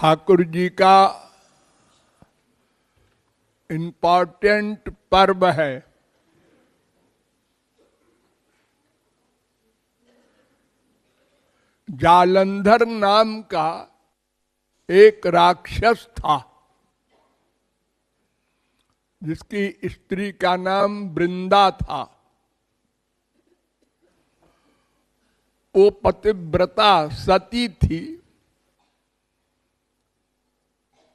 ठाकुर जी का इम्पोर्टेंट पर्व है। जालंधर नाम का एक राक्षस था जिसकी स्त्री का नाम वृंदा था। वो पतिव्रता सती थी,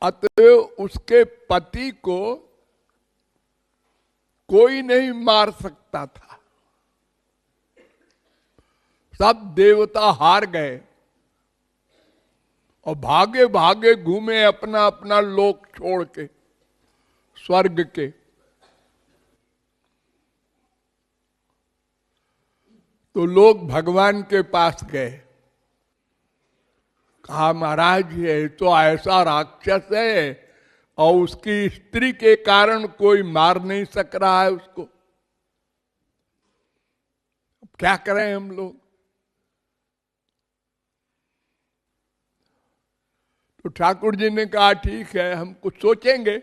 अतएव उसके पति को कोई नहीं मार सकता था। सब देवता हार गए और भागे भागे घूमे अपना अपना लोक छोड़ के स्वर्ग के। तो लोग भगवान के पास गए, कहा महाराज ये तो ऐसा राक्षस है और उसकी स्त्री के कारण कोई मार नहीं सक रहा है उसको, क्या करें हम लोग। तो ठाकुर जी ने कहा ठीक है हम कुछ सोचेंगे।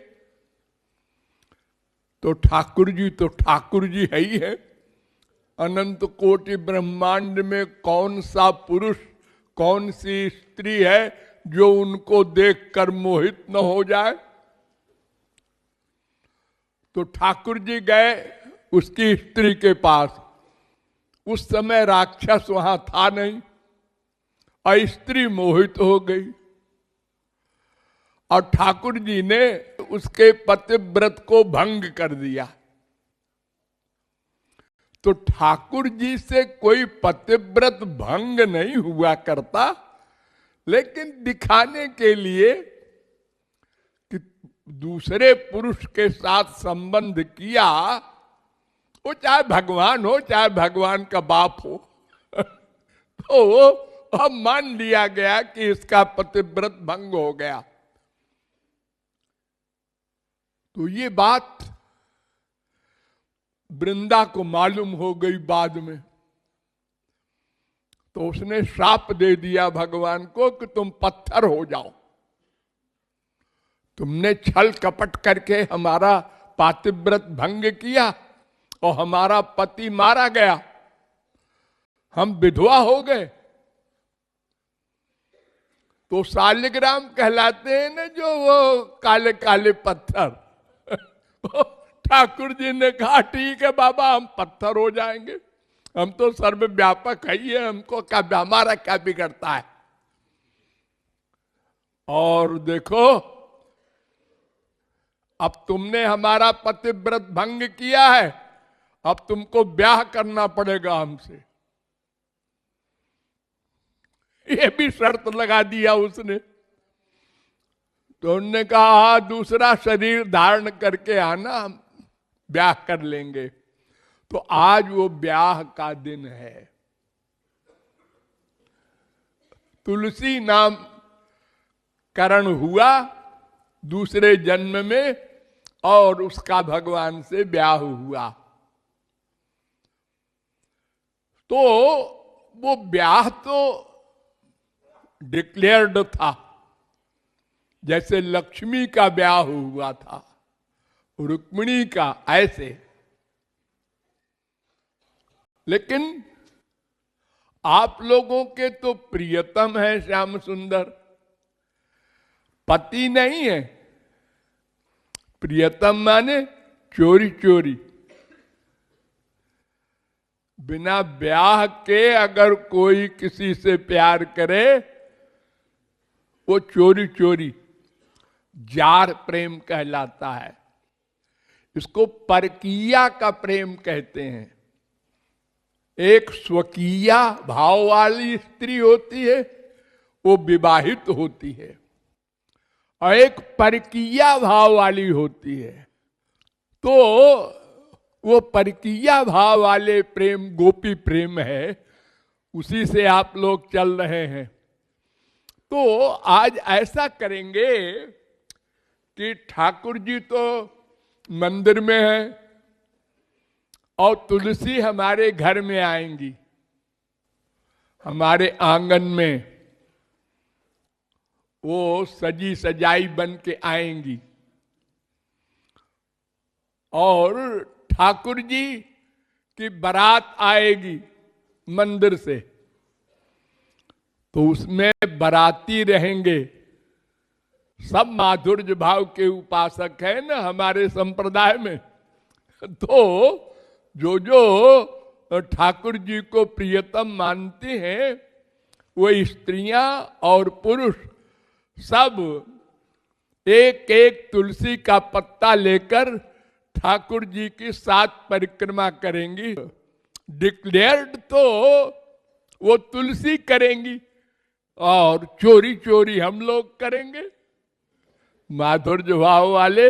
तो ठाकुर जी है ही है। अनंत कोटि ब्रह्मांड में कौन सा पुरुष कौन सी स्त्री है जो उनको देखकर मोहित न हो जाए। तो ठाकुर जी गए उसकी स्त्री के पास। उस समय राक्षस वहां था नहीं और स्त्री मोहित हो गई और ठाकुर जी ने उसके पतिव्रत को भंग कर दिया। तो ठाकुर जी से कोई पतिव्रत भंग नहीं हुआ करता, लेकिन दिखाने के लिए कि दूसरे पुरुष के साथ संबंध किया, वो चाहे भगवान हो चाहे भगवान का बाप हो तो अब मान लिया गया कि इसका पतिव्रत भंग हो गया। तो ये बात वृंदा को मालूम हो गई बाद में। तो उसने श्राप दे दिया भगवान को कि तुम पत्थर हो जाओ। तुमने छल कपट करके हमारा पातिव्रत भंग किया और हमारा पति मारा गया, हम विधवा हो गए। तो शालिग्राम कहलाते हैं ना जो वो काले काले पत्थर ठाकुर जी ने कहा ठीक है बाबा हम पत्थर हो जाएंगे, हम तो सर्वव्यापक ही है, हमको क्या हमारा क्या बिगड़ता है। और देखो अब तुमने हमारा पतिव्रत भंग किया है, अब तुमको ब्याह करना पड़ेगा हमसे। ये भी शर्त लगा दिया उसने। तो उन्होंने कहा दूसरा शरीर धारण करके आना, हम ब्याह कर लेंगे। तो आज वो ब्याह का दिन है। तुलसी नाम करण हुआ दूसरे जन्म में और उसका भगवान से ब्याह हुआ। तो वो ब्याह तो डिक्लेयर्ड था, जैसे लक्ष्मी का ब्याह हुआ था रुक्मिणी का, ऐसे। लेकिन आप लोगों के तो प्रियतम है श्याम सुंदर, पति नहीं है। प्रियतम माने चोरी चोरी, बिना ब्याह के अगर कोई किसी से प्यार करे वो चोरी चोरी जार प्रेम कहलाता है। इसको परकीया का प्रेम कहते हैं। एक स्वकीया भाव वाली स्त्री होती है, वो विवाहित होती है, और एक परकीया भाव वाली होती है। तो वो परकीया भाव वाले प्रेम गोपी प्रेम है, उसी से आप लोग चल रहे हैं। तो आज ऐसा करेंगे कि ठाकुर जी तो मंदिर में है और तुलसी हमारे घर में आएंगी, हमारे आंगन में। वो सजी सजाई बन के आएंगी और ठाकुर जी की बारात आएगी मंदिर से, तो उसमें बाराती रहेंगे। सब माधुर्य भाव के उपासक है ना हमारे संप्रदाय में। तो जो जो ठाकुर जी को प्रियतम मानते हैं वो स्त्रियां और पुरुष सब एक एक तुलसी का पत्ता लेकर ठाकुर जी की 7 परिक्रमा करेंगी। डिक्लेयर्ड तो वो तुलसी करेंगी और चोरी चोरी हम लोग करेंगे माधुर्य भाव वाले।